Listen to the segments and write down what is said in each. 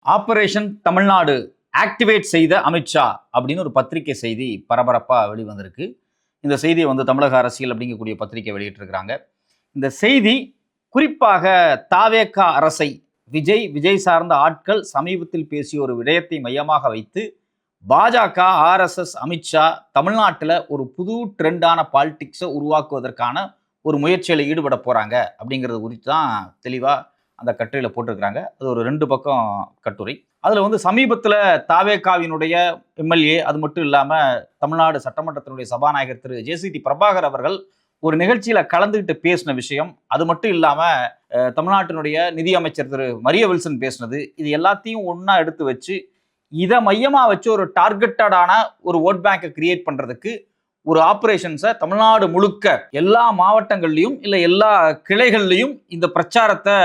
Operation Tamil Nadu activate செய்த அமித்ஷா அப்படின்னு ஒரு பத்திரிகை செய்தி பரபரப்பாக வெளிவந்திருக்கு. இந்த செய்தியை தமிழக அரசியல் அப்படிங்கக்கூடிய பத்திரிகை வெளியிட்டிருக்கிறாங்க. இந்த செய்தி குறிப்பாக தாவேகா அரசை விஜய் சார்ந்த ஆட்கள் சமீபத்தில் பேசிய ஒரு விடயத்தை மையமாக வைத்து பாஜக, ஆர்எஸ்எஸ், அமித்ஷா தமிழ்நாட்டில் ஒரு புது ட்ரெண்டான பாலிடிக்ஸை உருவாக்குவதற்கான ஒரு முயற்சியில் ஈடுபட போகிறாங்க அப்படிங்கிறது குறித்து தான் தெளிவாக அந்த கட்டுரையில் போட்டிருக்கிறாங்க. அது ஒரு 2 பக்கம் கட்டுரை. அதில் சமீபத்தில் தாவேகாவினுடைய எம்எல்ஏ, அது மட்டும் இல்லாமல் தமிழ்நாடு சட்டமன்றத்தினுடைய சபாநாயகர் திரு ஜேசிடி பிரபாகர் அவர்கள் ஒரு நிகழ்ச்சியில் கலந்துக்கிட்டு பேசின விஷயம், அது மட்டும் இல்லாமல் தமிழ்நாட்டினுடைய நிதியமைச்சர் திரு மரிய வில்சன் பேசினது, இது எல்லாத்தையும் ஒன்றா எடுத்து வச்சு இதை மையமாக வச்சு ஒரு டார்கெட்டடான ஒரு ஓட் பேங்கை கிரியேட் பண்ணுறதுக்கு ஒரு ஆப்ரேஷன்ஸை தமிழ்நாடு முழுக்க எல்லா மாவட்டங்கள்லையும் இல்லை எல்லா கிளைகள்லையும் இந்த பிரச்சாரத்தை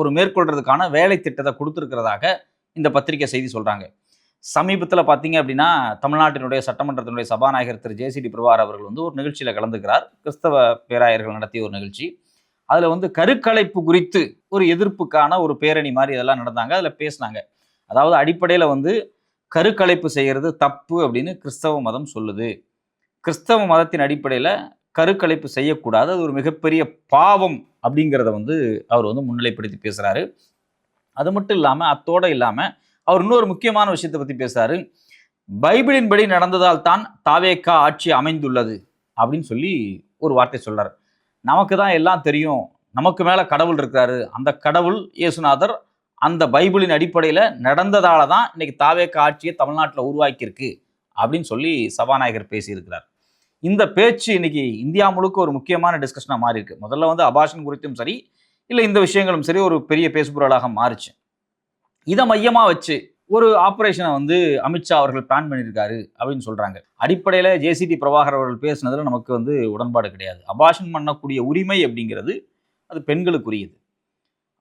ஒரு மேற்கொள்றதுக்கான வேலை திட்டத்தை கொடுத்துருக்கிறதாக இந்த பத்திரிகை செய்தி சொல்கிறாங்க. சமீபத்தில் பார்த்தீங்க அப்படின்னா தமிழ்நாட்டினுடைய சட்டமன்றத்தினுடைய சபாநாயகர் திரு ஜேசிடி பிரபாகர் அவர்கள் ஒரு நிகழ்ச்சியில் கலந்துக்கிறார். கிறிஸ்தவ பேராயர்கள் நடத்திய ஒரு நிகழ்ச்சி. அதில் கருக்கலைப்பு குறித்து ஒரு எதிர்ப்புக்கான ஒரு பேரணி மாதிரி இதெல்லாம் நடந்தாங்க. அதில் பேசினாங்க. அதாவது அடிப்படையில் கருக்கலைப்பு செய்கிறது தப்பு அப்படின்னு கிறிஸ்தவ மதம் சொல்லுது. கிறிஸ்தவ மதத்தின் அடிப்படையில் கருக்கலைப்பு செய்யக்கூடாது, அது ஒரு மிகப்பெரிய பாவம் அப்படிங்கிறத அவர் முன்னிலைப்படுத்தி பேசுகிறாரு. அது மட்டும் இல்லாமல், அத்தோடு இல்லாமல் அவர் இன்னொரு முக்கியமான விஷயத்தை பற்றி பேசுகிறாரு. பைபிளின்படி நடந்ததால் தான் தாவேகா ஆட்சி அமைந்துள்ளது அப்படின்னு சொல்லி ஒரு வார்த்தை சொல்கிறார். நமக்கு தான் எல்லாம் தெரியும், நமக்கு மேலே கடவுள் இருக்கிறாரு, அந்த கடவுள் இயேசுநாதர் அந்த பைபிளின் அடிப்படையில் நடந்ததால தான் இன்னைக்கு தாவேகா ஆட்சியை தமிழ்நாட்டில் உருவாக்கியிருக்கு அப்படின்னு சொல்லி சபாநாயகர் பேசியிருக்கிறார். இந்த பேச்சு இன்னைக்கு இந்தியா முழுக்க ஒரு முக்கியமான டிஸ்கஷனாக மாறி இருக்கு. முதல்ல அபார்ஷன் குறித்தும் சரி, இல்லை இந்த விஷயங்களும் சரி, ஒரு பெரிய பேசுபொருளாக மாறிச்சு. இதை மையமாக வச்சு ஒரு ஆப்ரேஷனை அமித்ஷா அவர்கள் பிளான் பண்ணியிருக்காரு அப்படின்னு சொல்றாங்க. அடிப்படையில் ஜேசிடி பிரபாகர் அவர்கள் பேசுனதுல நமக்கு உடன்பாடு கிடையாது. அபார்ஷன் பண்ணக்கூடிய உரிமை அப்படிங்கிறது அது பெண்களுக்குரியது.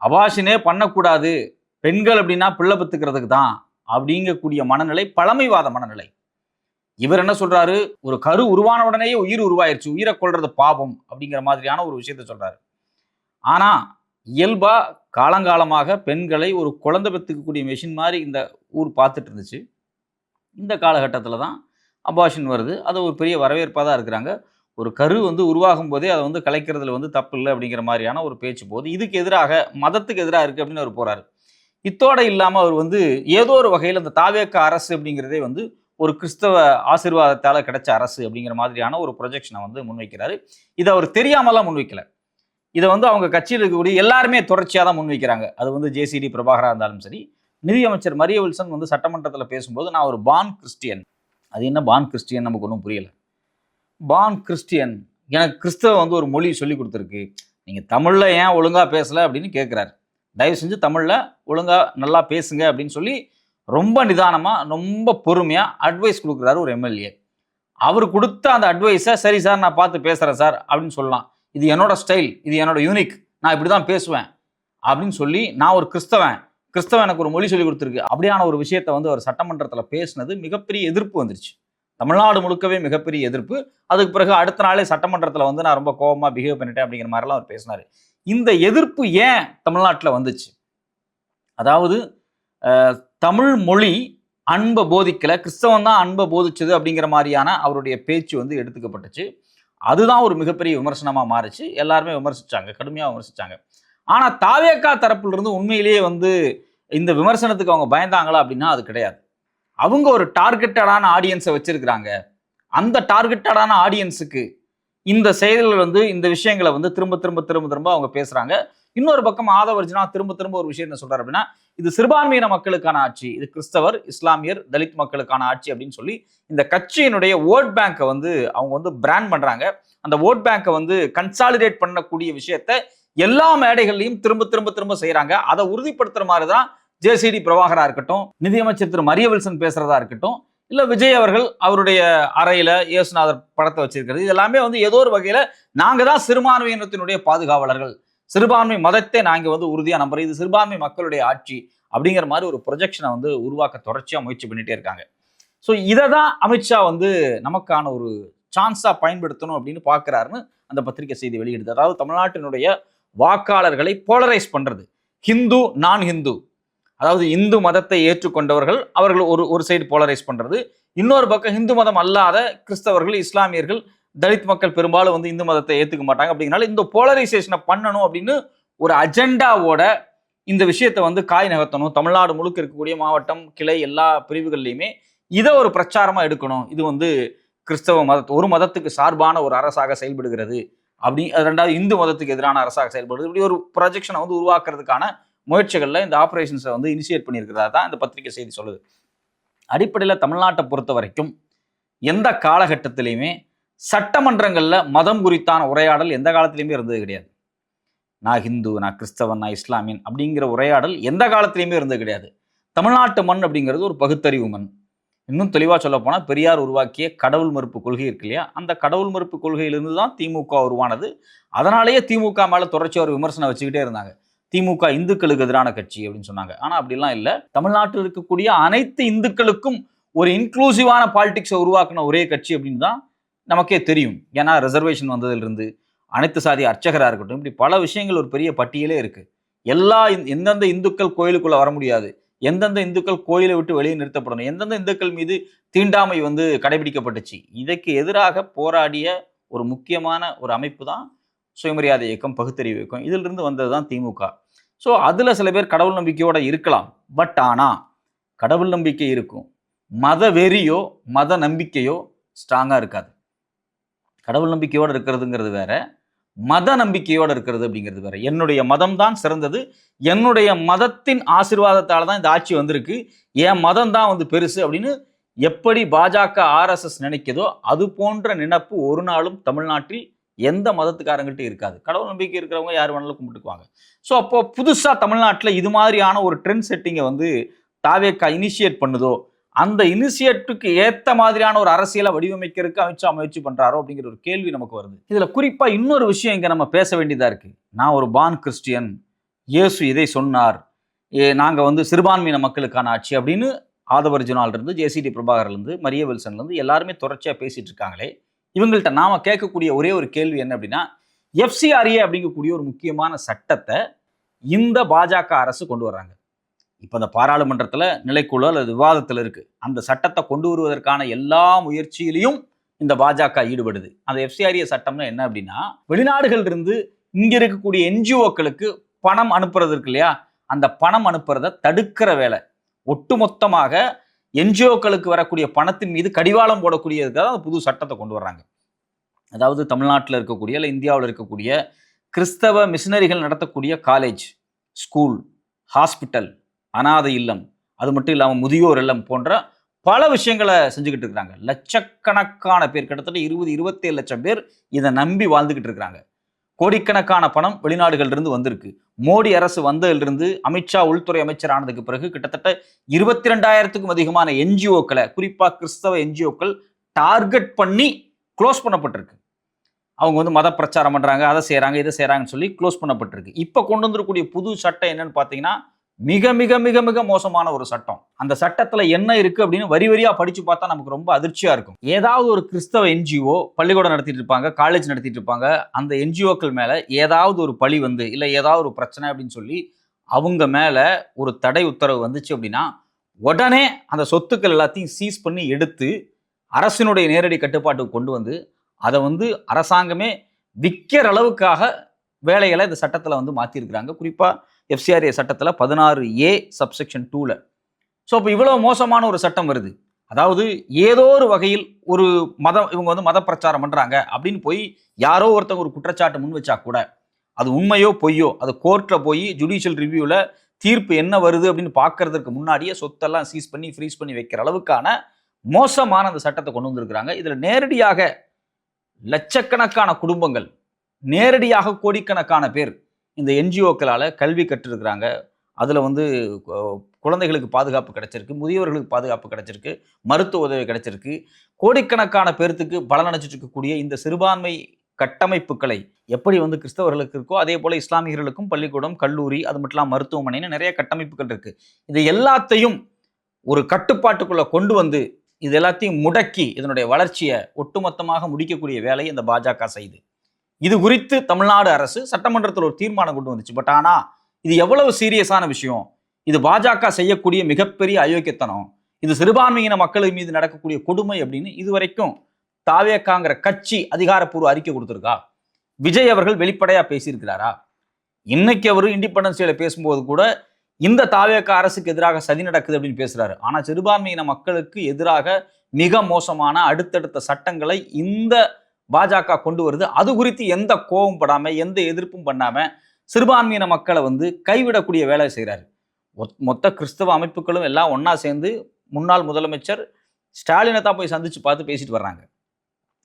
அபார்ஷனே பண்ணக்கூடாது, பெண்கள் அப்படின்னா பிள்ளை பெற்றுக்கிறதுக்கு தான் அப்படிங்கக்கூடிய மனநிலை பழமைவாத மனநிலை. இவர் என்ன சொல்றாரு, ஒரு கரு உருவான உடனேயே உயிர் உருவாயிருச்சு, உயிரை கொள்றது பாவம் அப்படிங்கிற மாதிரியான ஒரு விஷயத்த சொல்றாரு. ஆனா இயல்பா காலங்காலமாக பெண்களை ஒரு குழந்தை பெற்றுக்கக்கூடிய மெஷின் மாதிரி இந்த ஊர் பார்த்துட்டு இருந்துச்சு. இந்த காலகட்டத்தில் தான் அபார்ஷன் வருது. அது ஒரு பெரிய வரவேற்பாக தான் இருக்கிறாங்க. ஒரு கரு உருவாகும் போதே அதை கலைக்கிறதுல தப்பு இல்லை அப்படிங்கிற மாதிரியான ஒரு பேச்சு போகுது. இதுக்கு எதிராக, மதத்துக்கு எதிராக இருக்குது அப்படின்னு அவர் போகிறாரு. இத்தோடு இல்லாமல் அவர் ஏதோ ஒரு வகையில் அந்த தாவேகா அரசு அப்படிங்கிறதே ஒரு கிறிஸ்தவ ஆசீர்வாதத்தால் கிடைச்ச அரசு அப்படிங்கிற மாதிரியான ஒரு ப்ரொஜெக்ஷனை முன்வைக்கிறாரு. இதை அவர் தெரியாமலாம் முன்வைக்கல. இதை அவங்க கட்சியில் இருக்கக்கூடிய எல்லாருமே தொடர்ச்சியாக தான் முன்வைக்கிறாங்க. அது ஜேசிடி பிரபாகராக இருந்தாலும் சரி, நிதியமைச்சர் மரிய வில்சன் சட்டமன்றத்தில் பேசும்போது, நான் ஒரு பான் கிறிஸ்டியன். அது என்ன பான் கிறிஸ்டியன் நமக்கு ஒன்றும் புரியலை. பான் கிறிஸ்டியன், எனக்கு கிறிஸ்தவ ஒரு மொழி சொல்லி கொடுத்துருக்கு, நீங்கள் தமிழில் ஏன் ஒழுங்காக பேசலை அப்படின்னு கேட்குறாரு. தயவு செஞ்சு தமிழில் ஒழுங்காக நல்லா பேசுங்க அப்படின்னு சொல்லி ரொம்ப நிதானமாக ரொம்ப பொறுமையாக அட்வைஸ் கொடுக்குறாரு ஒரு எம்எல்ஏ. அவர் கொடுத்த அந்த அட்வைஸை சரி சார் நான் பார்த்து பேசுகிறேன் சார் அப்படின்னு சொல்லலாம். இது என்னோட ஸ்டைல், இது என்னோட யூனிக், நான் இப்படி தான் பேசுவேன் அப்படின்னு சொல்லி, நான் ஒரு கிறிஸ்தவன் எனக்கு ஒரு மொழி சொல்லி கொடுத்துருக்கு அப்படியான ஒரு விஷயத்தை அவர் சட்டமன்றத்தில் பேசினது மிகப்பெரிய எதிர்ப்பு வந்துருச்சு. தமிழ்நாடு முழுக்கவே மிகப்பெரிய எதிர்ப்பு. அதுக்கு பிறகு அடுத்த நாளே சட்டமன்றத்தில் நான் ரொம்ப கோபமாக பிஹேவ் பண்ணிட்டேன் அப்படிங்கிற மாதிரிலாம் அவர் பேசினார். இந்த எதிர்ப்பு ஏன் தமிழ்நாட்டில் வந்துச்சு? அதாவது தமிழ் மொழி அன்பை போதிக்கலை, கிறிஸ்தவன் தான் அன்பை போதிச்சது அப்படிங்கிற மாதிரியான அவருடைய பேச்சு எடுத்துக்கப்பட்டுச்சு. அதுதான் ஒரு மிகப்பெரிய விமர்சனமாக மாறிச்சு. எல்லாருமே விமர்சித்தாங்க, கடுமையாக விமர்சித்தாங்க. ஆனால் தாவேகா தரப்பிலிருந்து உண்மையிலேயே இந்த விமர்சனத்துக்கு அவங்க பயந்தாங்களா அப்படின்னா அது கிடையாது. அவங்க ஒரு டார்கெட்டடான ஆடியன்ஸை வச்சிருக்கிறாங்க. அந்த டார்கெட்டடான ஆடியன்ஸுக்கு இந்த செயல்கள் இந்த விஷயங்களை திரும்ப திரும்ப திரும்ப திரும்ப அவங்க பேசுறாங்க. இன்னொரு பக்கம் ஆதவர்ஜனா திரும்ப ஒரு விஷயம் என்ன சொல்றாரு அப்படின்னா, இது சிறுபான்மையின மக்களுக்கான ஆட்சி, இது கிறிஸ்தவர், இஸ்லாமியர், தலித் மக்களுக்கான ஆட்சி அப்படின்னு சொல்லி இந்த கட்சியினுடைய ஓட் பேங்கை அவங்க பிராண்ட் பண்றாங்க. அந்த ஓட் பேங்கை கன்சாலிடேட் பண்ணக்கூடிய விஷயத்த எல்லா மேடைகள்லையும் திரும்ப திரும்ப திரும்ப செய்யறாங்க. அதை உறுதிப்படுத்துற மாதிரி தான் ஜேசிடி பிரபாகரா இருக்கட்டும், நிதியமைச்சர் திரு மரிய வில்சன் பேசுறதா இருக்கட்டும், இல்லை விஜய் அவர்கள் அவருடைய அறையில் இயேசுநாதர் படத்தை வச்சிருக்கிறது, இதெல்லாமே ஏதோ ஒரு வகையில் நாங்கள் தான் சிறுபான்மையினத்தினுடைய பாதுகாவலர்கள், சிறுபான்மை மதத்தை நாங்கள் உறுதியாக நம்புறோம், இது சிறுபான்மை மக்களுடைய ஆட்சி அப்படிங்கிற மாதிரி ஒரு ப்ரொஜெக்ஷனை உருவாக்க தொடர்ச்சியாக முயற்சி பண்ணிட்டே இருக்காங்க. ஸோ இதை தான் அமித்ஷா நமக்கான ஒரு சான்ஸாக பயன்படுத்தணும் அப்படின்னு பார்க்குறாருன்னு அந்த பத்திரிகை செய்தி வெளியிடுது. அதாவது தமிழ்நாட்டினுடைய வாக்காளர்களை போலரைஸ் பண்ணுறது, ஹிந்து நான் ஹிந்து, அதாவது இந்து மதத்தை ஏற்றுக்கொண்டவர்கள் அவர்கள் ஒரு சைடு போலரைஸ் பண்றது, இன்னொரு பக்கம் இந்து மதம் அல்லாத கிறிஸ்தவர்கள், இஸ்லாமியர்கள், தலித் மக்கள் பெரும்பாலும் வந்து இந்து மதத்தை ஏத்துக்க மாட்டாங்க. அப்படிங்கனால இந்த போலரைசேஷனை பண்ணணும் அப்படின்னு ஒரு அஜெண்டாவோட இந்த விஷயத்தை வந்து காய் நகர்த்தணும். தமிழ்நாடு முழுக்க இருக்கக்கூடிய மாவட்டம், கிளை எல்லா பிரிவுகள்லையுமே இதை ஒரு பிரச்சாரமா எடுக்கணும். இது வந்து கிறிஸ்தவ ஒரு மதத்துக்கு சார்பான ஒரு அரசாக செயல்படுகிறது, அப்படி ரெண்டாவது இந்து மதத்துக்கு எதிரான அரசாக செயல்படுது, இப்படி ஒரு ப்ரொஜெக்ஷனை வந்து உருவாக்குறதுக்கான முயற்சிகளில் இந்த ஆப்ரேஷன்ஸை வந்து இனிஷியேட் பண்ணியிருக்கிறதா தான் இந்த பத்திரிகை செய்தி சொல்லுது. அடிப்படையில் தமிழ்நாட்டை பொறுத்த வரைக்கும் எந்த காலகட்டத்திலையுமே சட்டமன்றங்களில் மதம் குறித்தான உரையாடல் எந்த காலத்திலையுமே இருந்தது கிடையாது. நான் ஹிந்து, நான் கிறிஸ்தவன், நான் இஸ்லாமியன் அப்படிங்கிற உரையாடல் எந்த காலத்திலையுமே இருந்தது கிடையாது. தமிழ்நாட்டு மண் அப்படிங்கிறது ஒரு பகுத்தறிவு மண். இன்னும் தெளிவாக சொல்ல போனால் பெரியார் உருவாக்கிய கடவுள் மறுப்பு கொள்கை இருக்கு இல்லையா, அந்த கடவுள் மறுப்பு கொள்கையிலிருந்து தான் திமுக உருவானது. அதனாலேயே திமுக மேலே தொடர்ச்சி ஒரு விமர்சனம் வச்சுக்கிட்டே இருந்தாங்க. திமுக இந்துக்களுக்கு எதிரான கட்சி அப்படின்னு சொன்னாங்க. ஆனால் அப்படிலாம் இல்லை. தமிழ்நாட்டில் இருக்கக்கூடிய அனைத்து இந்துக்களுக்கும் ஒரு இன்க்ளூசிவான பாலிடிக்ஸை உருவாக்கின ஒரே கட்சி அப்படின்னு தான் நமக்கே தெரியும். ஏன்னா ரிசர்வேஷன் வந்ததிலிருந்து அனைத்து சாதி அர்ச்சகராக இருக்கட்டும், இப்படி பல விஷயங்கள் ஒரு பெரிய பட்டியலே இருக்கு. எந்தெந்த இந்துக்கள் கோயிலுக்குள்ள வர முடியாது, எந்தெந்த இந்துக்கள் கோயிலை விட்டு வெளியே நிறுத்தப்படணும், எந்தெந்த இந்துக்கள் மீது தீண்டாமை வந்து கடைபிடிக்கப்பட்டுச்சு, இதற்கு எதிராக போராடிய ஒரு முக்கியமான ஒரு அமைப்பு தான் சுயமரியாதை இயக்கம், பகுத்தறிவு இயக்கம். இதிலிருந்து வந்தது தான் திமுக. ஸோ அதில் சில பேர் கடவுள் நம்பிக்கையோடு இருக்கலாம். பட் ஆனால் கடவுள் நம்பிக்கை இருக்கும், மத வெறியோ மத நம்பிக்கையோ ஸ்ட்ராங்காக இருக்காது. கடவுள் நம்பிக்கையோடு இருக்கிறதுங்கிறது வேற, மத நம்பிக்கையோடு இருக்கிறது அப்படிங்கிறது வேற. என்னுடைய மதம் தான் சிறந்தது, என்னுடைய மதத்தின் ஆசீர்வாதத்தால் தான் இந்த ஆட்சி வந்திருக்கு, என் மதம் தான் வந்து பெருசு அப்படின்னு எப்படி பாஜக RSS நினைக்கிறதோ அது போன்ற நினைப்பு ஒரு நாளும் தமிழ்நாட்டில் எந்த மதத்துக்காரங்கள்ட்ட இருக்காது. கடவுள் நம்பிக்கை இருக்கிறவங்க யார் வேணாலும் கும்பிட்டுக்குவாங்க. ஸோ அப்போ புதுசாக தமிழ்நாட்டில் இது மாதிரியான ஒரு ட்ரெண்ட் செட்டிங்கை வந்து தாவேக்கா இனிஷியேட் பண்ணுதோ, அந்த இனிஷியேட்டுக்கு ஏற்ற மாதிரியான ஒரு அரசியலை வடிவமைக்கிறதுக்கு அமித்ஷா முயற்சி பண்றாரோ அப்படிங்கிற ஒரு கேள்வி நமக்கு வருது. இதுல குறிப்பா இன்னொரு விஷயம் இங்க நம்ம பேச வேண்டியதா இருக்கு. நான் ஒரு பான் கிறிஸ்டியன், இயேசு இதை சொன்னார், நாங்க வந்து சிறுபான்மையின மக்களுக்கான ஆட்சி அப்படின்னு ஆதவர்ஜுனால இருந்து, JCD பிரபாகர்ல இருந்து, மரிய வில்சன்ல இருந்து எல்லாருமே தொடர்ச்சியா பேசிட்டு இருக்காங்களே, இவங்கள்ட்ட நாம கேட்கக்கூடிய ஒரே ஒரு கேள்வி என்ன அப்படின்னா, FCRA அப்படிங்கக்கூடிய ஒரு முக்கியமான சட்டத்தை இந்த பாஜக அரசு கொண்டு வர்றாங்க. இப்போ அந்த பாராளுமன்றத்தில் நிலைக்குழு அல்லது விவாதத்தில் இருக்கு. அந்த சட்டத்தை கொண்டு வருவதற்கான எல்லா முயற்சியிலையும் இந்த பாஜக ஈடுபடுது. அந்த FCRA சட்டம்னா என்ன அப்படின்னா, வெளிநாடுகள் இருந்து இங்க இருக்கக்கூடிய NGOக்களுக்கு பணம் அனுப்புறது இருக்கு இல்லையா, அந்த பணம் அனுப்புறதை தடுக்கிற வேலை. ஒட்டுமொத்தமாக NGOக்களுக்கு வரக்கூடிய பணத்தின் மீது கடிவாளம் போடக்கூடியதுக்காக அந்த புது சட்டத்தை கொண்டு வர்றாங்க. அதாவது தமிழ்நாட்டில் இருக்கக்கூடிய இல்லை இந்தியாவில் இருக்கக்கூடிய கிறிஸ்தவ மிஷினரிகள் நடத்தக்கூடிய காலேஜ், ஸ்கூல், ஹாஸ்பிட்டல், அனாதை இல்லம், அது மட்டும் இல்லாமல் முதியோர் இல்லம் போன்ற பல விஷயங்களை செஞ்சுக்கிட்டு இருக்கிறாங்க. லட்சக்கணக்கான பேர், கிட்டத்தட்ட 20-27 லட்சம் பேர் இதை நம்பி வாழ்ந்துகிட்டு இருக்கிறாங்க. கோடிக்கணக்கான பணம் வெளிநாடுகளிலிருந்து வந்திருக்கு. மோடி அரசு வந்ததிலிருந்து, அமித்ஷா உள்துறை அமைச்சர் ஆனதுக்கு பிறகு கிட்டத்தட்ட 22,000க்கும் அதிகமான NGOக்களை, குறிப்பாக கிறிஸ்தவ NGOக்கள் டார்கெட் பண்ணி க்ளோஸ் பண்ணப்பட்டிருக்கு. அவங்க வந்து மத பிரச்சாரம் பண்றாங்க, அதை செய்யறாங்க, இதை செய்யறாங்கன்னு சொல்லி க்ளோஸ் பண்ணப்பட்டிருக்கு. இப்போ கொண்டு வந்துருக்கூடிய புது சட்டம் என்னன்னு பார்த்தீங்கன்னா, மிக மிக மிக மிக மோசமான ஒரு சட்டம். அந்த சட்டத்துல என்ன இருக்கு அப்படின்னு வரி வரியா படிச்சு பார்த்தா நமக்கு ரொம்ப அதிர்ச்சியா இருக்கும். ஏதாவது ஒரு கிறிஸ்தவ NGO பள்ளிக்கூடம் நடத்திட்டு இருப்பாங்க, காலேஜ் நடத்திட்டு இருப்பாங்க, அந்த NGOக்கள் மேல ஏதாவது ஒரு பழி வந்து இல்ல ஏதாவது ஒரு பிரச்சனை அப்படின்னு சொல்லி அவங்க மேல ஒரு தடை உத்தரவு வந்துச்சு அப்படின்னா, உடனே அந்த சொத்துக்கள் எல்லாத்தையும் சீஸ் பண்ணி எடுத்து அரசினுடைய நேரடி கட்டுப்பாட்டுக்கு கொண்டு வந்து அதை வந்து அரசாங்கமே விற்கிற அளவுக்காக வேலைகளை இந்த சட்டத்தில் வந்து மாற்றிருக்கிறாங்க. குறிப்பாக FCRA சட்டத்தில் 16A சப்செக்ஷன் 2ல. ஸோ இப்போ இவ்வளோ மோசமான ஒரு சட்டம் வருது. அதாவது ஏதோ ஒரு வகையில் ஒரு இவங்க வந்து மத பிரச்சாரம் பண்ணுறாங்க அப்படின்னு போய் யாரோ ஒருத்தவங்க ஒரு குற்றச்சாட்டு முன் வச்சா கூட, அது உண்மையோ பொய்யோ, அது கோர்ட்டில் போய் ஜுடிஷியல் ரிவ்யூவில் தீர்ப்பு என்ன வருது அப்படின்னு பார்க்கறதுக்கு முன்னாடியே சொத்தெல்லாம் சீஸ் பண்ணி ஃப்ரீஸ் பண்ணி வைக்கிற அளவுக்கான மோசமான அந்த சட்டத்தை கொண்டு வந்திருக்கிறாங்க. இதில் நேரடியாக லட்சக்கணக்கான குடும்பங்கள், நேரடியாக கோடிக்கணக்கான பேர் இந்த NGOக்களால் கல்வி கற்றிருக்கிறாங்க. அதில் வந்து குழந்தைகளுக்கு பாதுகாப்பு கிடைச்சிருக்கு, முதியவர்களுக்கு பாதுகாப்பு கிடைச்சிருக்கு, மருத்துவ உதவி கிடைச்சிருக்கு. கோடிக்கணக்கான பேர்த்துக்கு பலனடைச்சிட்டு இருக்கக்கூடிய இந்த சிறுபான்மை கட்டமைப்புகளை எப்படி வந்து கிறிஸ்தவர்களுக்கு இருக்கோ அதே போல இஸ்லாமியர்களுக்கும் பள்ளிக்கூடம், கல்லூரி, அது மட்டும் இல்லாமல் மருத்துவமனைன்னு நிறைய கட்டமைப்புகள் இருக்கு. இது எல்லாத்தையும் ஒரு கட்டுப்பாட்டுக்குள்ள கொண்டு வந்து இது எல்லாத்தையும் முடக்கி இதனுடைய வளர்ச்சியை ஒட்டுமொத்தமாக முடிக்கக்கூடிய வேலையை இந்த பாஜக செய்யுது. இது குறித்து தமிழ்நாடு அரசு சட்டமன்றத்தில் ஒரு தீர்மானம் கொண்டு வந்துச்சு. பட் ஆனால் இது எவ்வளவு சீரியஸான விஷயம், இது பாஜக செய்யக்கூடிய மிகப்பெரிய அயோக்கியத்தனம், இது சிறுபான்மையின மக்கள் மீது நடக்கக்கூடிய கொடுமை அப்படின்னு இதுவரைக்கும் தாவேகாங்கிற கட்சி அதிகாரப்பூர்வ அறிக்கை கொடுத்திருக்கா? விஜய் அவர்கள் வெளிப்படையா பேசியிருக்கிறாரா? இன்னைக்கு அவர் இண்டிபெண்டன்ஸ் டேல பேசும்போது கூட இந்த தாவேகா அரசுக்கு எதிராக சதி நடக்குது அப்படின்னு பேசுறாரு. ஆனா சிறுபான்மையின மக்களுக்கு எதிராக மிக மோசமான அடுத்தடுத்த சட்டங்களை இந்த பாஜக கொண்டு வருது. அது குறித்து எந்த கோபம் படாம எந்த எதிர்ப்பும் பண்ணாம சிறுபான்மையின மக்களை கைவிடக்கூடிய வேலை செய்கிறாரு. மொத்த கிறிஸ்தவ அமைப்புகளும் எல்லாம் ஒன்னா சேர்ந்து முன்னாள் முதலமைச்சர் ஸ்டாலினை தான் போய் சந்திச்சு பார்த்து பேசிட்டு வர்றாங்க.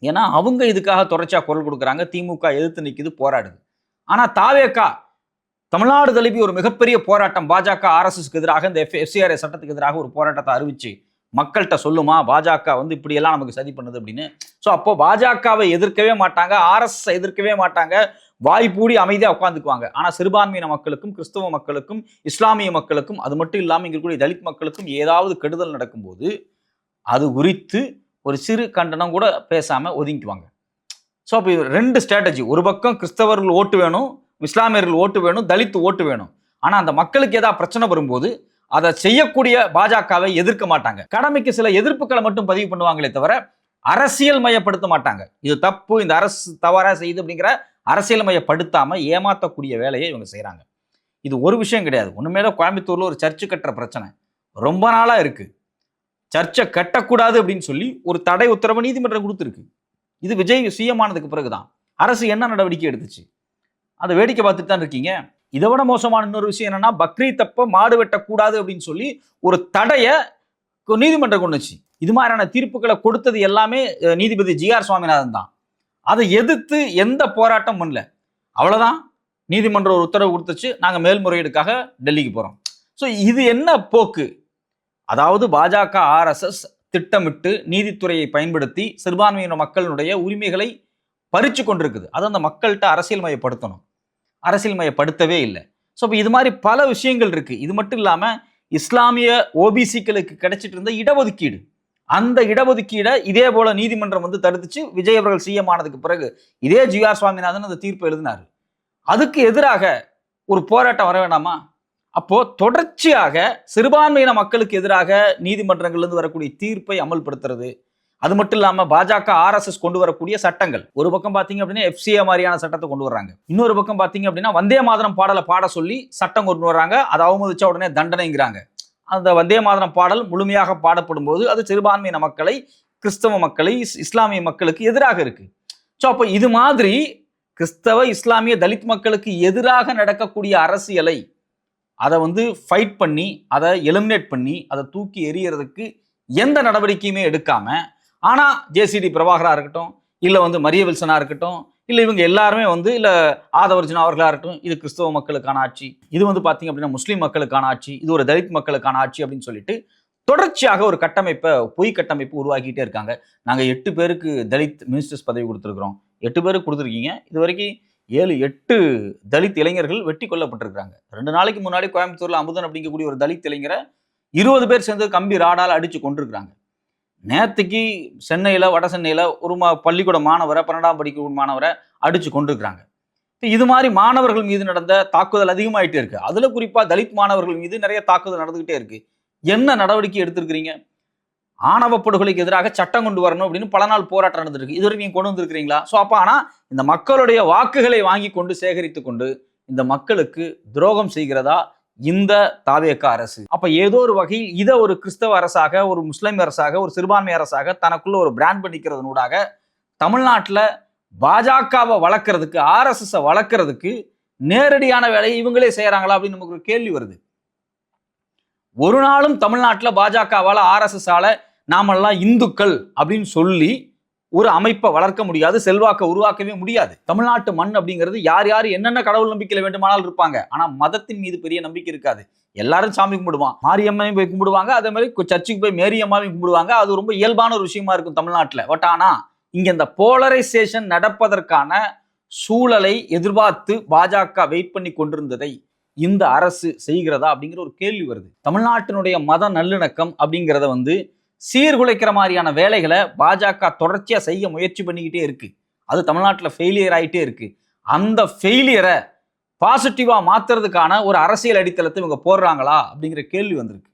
ஏன்னா அவங்க இதுக்காக தொடர்ச்சியா குரல் கொடுக்குறாங்க. திமுக எதிர்த்து நிற்குது, போராடுது. ஆனா தாவேகா தமிழ்நாடு தழுவி ஒரு மிகப்பெரிய போராட்டம் பாஜக ஆர்எஸ்எஸ்க்கு எதிராக இந்த எஃப்சிஆர்ஏ சட்டத்துக்கு எதிராக ஒரு போராட்டத்தை அறிவிச்சு மக்கள்கிட்ட சொல்லுமா பாஜக இப்படி எல்லாம் நமக்கு சதி பண்ணுது அப்படின்னு. ஸோ அப்போ பாஜகவை எதிர்க்கவே மாட்டாங்க, ஆர்எஸ்எஸ் எதிர்க்கவே மாட்டாங்க, வாய்ப்பூடி அமைதியாக உட்காந்துக்குவாங்க. ஆனால் சிறுபான்மையின மக்களுக்கும் கிறிஸ்தவ மக்களுக்கும் இஸ்லாமிய மக்களுக்கும் அது மட்டும் இல்லாமல் இங்கே கூடிய தலித் மக்களுக்கும் ஏதாவது கெடுதல் நடக்கும்போது அது குறித்து ஒரு சிறு கண்டனம் கூட பேசாமல் ஒதுங்கிக்குவாங்க. ஸோ அப்போ ரெண்டு ஸ்ட்ராட்டஜி, ஒரு பக்கம் கிறிஸ்தவர்கள் ஓட்டு வேணும், இஸ்லாமியர்கள் ஓட்டு வேணும், தலித் ஓட்டு வேணும். ஆனால் அந்த மக்களுக்கு ஏதாவது பிரச்சனை வரும்போது அதை செய்யக்கூடிய பாஜகவை எதிர்க்க மாட்டாங்க. கடமைக்கு சில எதிர்ப்புகளை மட்டும் பதிவு பண்ணுவாங்களே தவிர அரசியல் மயப்படுத்த மாட்டாங்க. இது தப்பு, இந்த அரசு தவறா செய்யுது அப்படிங்கிற அரசியல் மயப்படுத்தாம ஏமாற்றக்கூடிய வேலையை இவங்க செய்யறாங்க. இது ஒரு விஷயம் கிடையாது. ஒண்ணுமேல கோயம்புத்தூர்ல ஒரு சர்ச்சு கட்டுற பிரச்சனை ரொம்ப நாளா இருக்கு. சர்ச்சை கட்டக்கூடாது அப்படின்னு சொல்லி ஒரு தடை உத்தரவு நீதிமன்றம் கொடுத்துருக்கு. இது விஜய் சிஎம் ஆனதுக்கு பிறகுதான் அரசு என்ன நடவடிக்கை எடுத்துச்சு அதை வேடிக்கை பார்த்துட்டு தான் இருக்கீங்க. இதை விட மோசமான இன்னொரு விஷயம் என்னன்னா, பக்ரீத் அப்ப மாடு வெட்டக்கூடாது அப்படின்னு சொல்லி ஒரு தடைய நீதிமன்றம் கொண்டுச்சு. இது மாதிரியான தீர்ப்புகளை கொடுத்தது எல்லாமே நீதிபதி ஜி.ஆர். சுவாமிநாதன் தான். அதை எதிர்த்து எந்த போராட்டம் பண்ணல. அவ்வளவுதான், நீதிமன்றம் ஒரு உத்தரவு கொடுத்துச்சு, நாங்க மேல்முறையீடுக்காக டெல்லிக்கு போறோம். ஸோ இது என்ன போக்கு? அதாவது பாஜக ஆர்எஸ்எஸ் திட்டமிட்டு நீதித்துறையை பயன்படுத்தி சிறுபான்மையின மக்களுடைய உரிமைகளை பறிச்சு கொண்டிருக்குது. அதை அந்த மக்கள்கிட்ட அரசியல் மயப்படுத்தணும், அரசியல் மயப்படுத்தவே இல்லை. ஸோ இப்போ இது மாதிரி பல விஷயங்கள் இருக்கு. இது மட்டும் இல்லாம இஸ்லாமிய ஓபிசிக்களுக்கு கிடைச்சிட்டு இருந்த இடஒதுக்கீடு, அந்த இடஒதுக்கீடை இதே போல நீதிமன்றம் தடுத்துச்சு. விஜய் அவர்கள் சிஎம் ஆனதுக்கு பிறகு இதே ஜி.ஆர். சுவாமிநாதன் அந்த தீர்ப்பு எழுதினார். அதுக்கு எதிராக ஒரு போராட்டம் வர வேண்டாமா? அப்போ தொடர்ச்சியாக சிறுபான்மையின மக்களுக்கு எதிராக நீதிமன்றங்கள்ல வரக்கூடிய தீர்ப்பை அமல்படுத்துறது, அது மட்டும் இல்லாம பாஜக ஆர்எஸ்எஸ் கொண்டு வரக்கூடிய சட்டங்கள், ஒரு பக்கம் பாத்தீங்க அப்படின்னா எஃப்சிஏ மாதிரியான சட்டத்தை கொண்டு வர்றாங்க, இன்னொரு பக்கம் பாத்தீங்க அப்படின்னா வந்தே மாதரம் பாடலை பாட சொல்லி சட்டம் கொண்டு வர்றாங்க. அதை அவமதிச்ச உடனே தண்டனைங்கிறாங்க. அந்த வந்தே மாதரம் பாடல் முழுமையாக பாடப்படும் போது அது சிறுபான்மையின மக்களை, கிறிஸ்தவ மக்களை, இஸ்லாமிய மக்களுக்கு எதிராக இருக்கு. ஸோ அப்போ இது மாதிரி கிறிஸ்தவ இஸ்லாமிய தலித் மக்களுக்கு எதிராக நடக்கக்கூடிய அரசியலை அதை ஃபைட் பண்ணி, அதை எலிமினேட் பண்ணி, அதை தூக்கி எறியறதுக்கு எந்த நடவடிக்கையுமே எடுக்காம, ஆனா ஜேசிடி பிரபாகரா இருக்கட்டும், இல்ல மரிய வில்சனா இருக்கட்டும், இல்ல இவங்க எல்லாருமே இல்ல ஆதவர்ஜுனா அவர்களா இருக்கட்டும், இது கிறிஸ்தவ மக்களுக்கான ஆட்சி, இது பாத்தீங்க அப்படின்னா முஸ்லீம் மக்களுக்கான ஆட்சி, இது ஒரு தலித் மக்களுக்கான ஆட்சி அப்படின்னு சொல்லிட்டு தொடர்ச்சியாக ஒரு கட்டமைப்பை, பொய் கட்டமைப்பு உருவாக்கிட்டே இருக்காங்க. நாங்க 8 பேருக்கு தலித் மினிஸ்டர்ஸ் பதவி கொடுத்துருக்கிறோம். 8 பேருக்கு கொடுத்துருக்கீங்க, இது வரைக்கும் 7-8 தலித் இளைஞர்கள் வெட்டி கொல்லப்பட்டிருக்காங்க. 2 நாளைக்கு முன்னாடி கோயம்புத்தூர்ல அமுதன் அப்படிங்கக்கூடிய ஒரு தலித் இளைஞரை 20 பேர் சேர்ந்து கம்பி ராடால் அடிச்சு கொண்டிருக்கிறாங்க. நேற்றுக்கு சென்னையில, வட சென்னையில ஒரு பள்ளிக்கூட மாணவரை, 12ஆம் படிக்கும் மாணவரை அடிச்சு கொண்டிருக்கிறாங்க. இது மாதிரி மாணவர்கள் மீது நடந்த தாக்குதல் அதிகமாயிட்டே இருக்கு. அதுல குறிப்பா தலித் மாணவர்கள் மீது நிறைய தாக்குதல் நடந்துகிட்டே இருக்கு. என்ன நடவடிக்கை எடுத்திருக்கிறீங்க? ஆணவ படுகொலைக்கு எதிராக சட்டம் கொண்டு வரணும் அப்படின்னு பல நாள் போராட்டம் நடந்திருக்கு. இதுவரை நீங்க கொண்டு வந்திருக்கிறீங்களா? ஸோ அப்ப ஆனா இந்த மக்களுடைய வாக்குகளை வாங்கி கொண்டு சேகரித்து கொண்டு இந்த மக்களுக்கு துரோகம் செய்கிறதா இந்த தாவேகா அரசு? அப்ப ஏதோ ஒரு வகையில் இதை ஒரு கிறிஸ்தவ அரசாக, ஒரு முஸ்லிம் அரசாக, ஒரு சிறுபான்மை அரசாக தனக்குள்ள ஒரு பிராண்ட் பண்ணிக்கிறதுனூடாக தமிழ்நாட்டில் பாஜகவை வளர்க்கறதுக்கு, ஆர்எஸ்எஸ் வளர்க்கறதுக்கு நேரடியான வேலையை இவங்களே செய்யறாங்களா அப்படின்னு நமக்கு ஒரு கேள்வி வருது. ஒரு நாளும் தமிழ்நாட்டில் பாஜகவால, ஆர்எஸ்எஸ் நாமெல்லாம் இந்துக்கள் அப்படின்னு சொல்லி ஒரு அமைப்பை வளர்க்க முடியாது, செல்வாக்கை உருவாக்கவே முடியாது. தமிழ்நாட்டு மண் அப்படிங்கிறது யார் யார் என்னென்ன கடவுள் நம்பிக்கையில வேண்டுமானாலும் இருப்பாங்க, ஆனா மதத்தின் மீது பெரிய நம்பிக்கை இருக்காது. எல்லாரும் சாமி கும்பிடுவான், மாரியம்மனையும் போய் கும்பிடுவாங்க, அதே மாதிரி சர்ச்சுக்கு போய் மேரியம்மாவையும் கும்பிடுவாங்க. அது ரொம்ப இயல்பான ஒரு விஷயமா இருக்கும் தமிழ்நாட்டில். பட் ஆனா இங்க இந்த போலரைசேஷன் நடப்பதற்கான சூழலை எதிர்பார்த்து பாஜக வெயிட் பண்ணி கொண்டிருந்ததை இந்த அரசு செய்கிறதா அப்படிங்கிற ஒரு கேள்வி வருது. தமிழ்நாட்டினுடைய மத நல்லிணக்கம் அப்படிங்கிறத சீர்குலைக்கிற மாதிரியான வேலைகளை பாஜக தொடர்ச்சியா செய்ய முயற்சி பண்ணிக்கிட்டே இருக்கு. அது தமிழ்நாட்டில் ஃபெயிலியர் ஆகிட்டே இருக்கு. அந்த ஃபெயிலியரை பாசிட்டிவா மாத்துறதுக்கான ஒரு அரசியல் அடித்தளத்தை இவங்க போடுறாங்களா அப்படிங்கிற கேள்வி வந்திருக்கு.